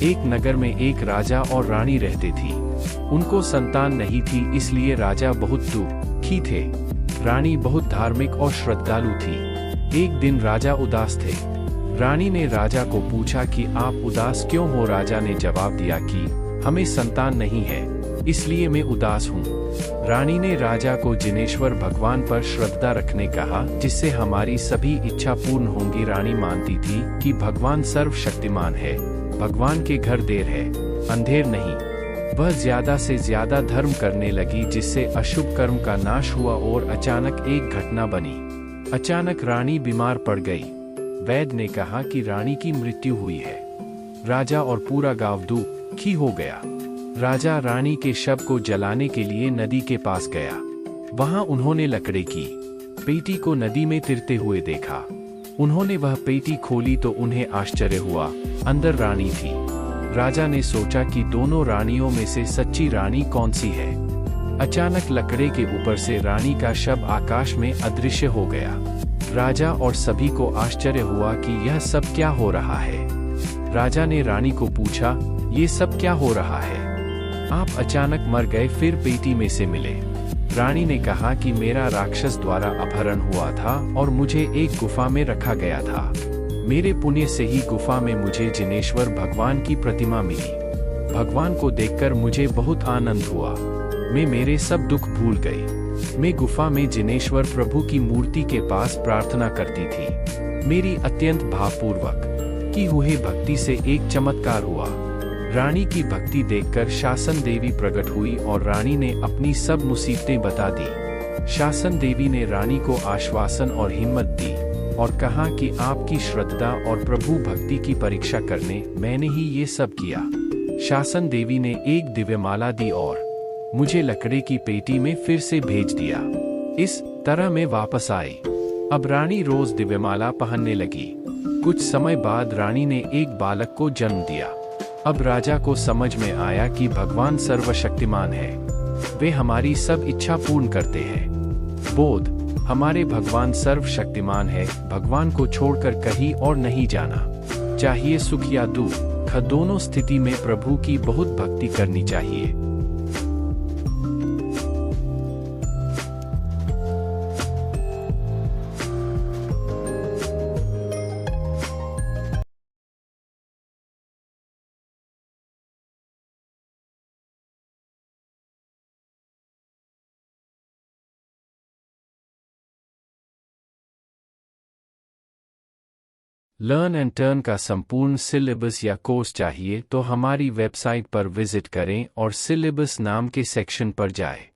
एक नगर में एक राजा और रानी रहते थी। उनको संतान नहीं थी, इसलिए राजा बहुत दुखी थे। रानी बहुत धार्मिक और श्रद्धालु थी। एक दिन राजा उदास थे। रानी ने राजा को पूछा कि आप उदास क्यों हो। राजा ने जवाब दिया कि हमें संतान नहीं है, इसलिए मैं उदास हूँ। रानी ने राजा को जिनेश्वर भगवान पर श्रद्धा रखने कहा, जिससे हमारी सभी इच्छा पूर्ण होंगी। रानी मानती थी कि भगवान सर्वशक्तिमान है। भगवान के घर देर है, अंधेर नहीं। वह ज्यादा से ज्यादा धर्म करने लगी, जिससे अशुभ कर्म का नाश हुआ। और अचानक एक घटना बनी। अचानक रानी बीमार पड़ गई। वैद्य ने कहा कि रानी की मृत्यु हुई है। राजा और पूरा गांव दुखी हो गया। राजा रानी के शव को जलाने के लिए नदी के पास गया। वहां उन्होंने लकड़ी की पेटी को नदी में तिरते हुए देखा। उन्होंने वह पेटी खोली तो उन्हें आश्चर्य हुआ, अंदर रानी थी। राजा ने सोचा कि दोनों रानियों में से सच्ची रानी कौन सी है। अचानक लकड़े के ऊपर से रानी का शव आकाश में अदृश्य हो गया। राजा और सभी को आश्चर्य हुआ कि यह सब क्या हो रहा है। राजा ने रानी को पूछा, ये सब क्या हो रहा है? आप अचानक मर गए, फिर पेटी में से मिले। रानी ने कहा कि मेरा राक्षस द्वारा अपहरण हुआ था और मुझे एक गुफा में रखा गया था। मेरे पुण्य से ही गुफा में मुझे जिनेश्वर भगवान की प्रतिमा मिली। भगवान को देखकर मुझे बहुत आनंद हुआ। मैं मेरे सब दुख भूल गई। मैं गुफा में जिनेश्वर प्रभु की मूर्ति के पास प्रार्थना करती थी। मेरी अत्यंत भावपूर्वक की हुई भक्ति से एक चमत्कार हुआ। रानी की भक्ति देखकर शासन देवी प्रकट हुई और रानी ने अपनी सब मुसीबतें बता दी। शासन देवी ने रानी को आश्वासन और हिम्मत दी और कहा कि आपकी श्रद्धा और प्रभु भक्ति की परीक्षा करने मैंने ही ये सब किया। शासन देवी ने एक दिव्यमाला दी और मुझे लकड़े की पेटी में फिर से भेज दिया। इस तरह मैं वापस आई। अब रानी रोज दिव्यमाला पहनने लगी। कुछ समय बाद रानी ने एक बालक को जन्म दिया। अब राजा को समझ में आया कि भगवान सर्वशक्तिमान है। वे हमारी सब इच्छा पूर्ण करते हैं। बोध, हमारे भगवान सर्वशक्तिमान है। भगवान को छोड़कर कहीं और नहीं जाना चाहिए। सुख या दुख, दोनों स्थिति में प्रभु की बहुत भक्ति करनी चाहिए। लर्न एंड टर्न का संपूर्ण सिलेबस या कोर्स चाहिए तो हमारी वेबसाइट पर विजिट करें और सिलेबस नाम के सेक्शन पर जाएं।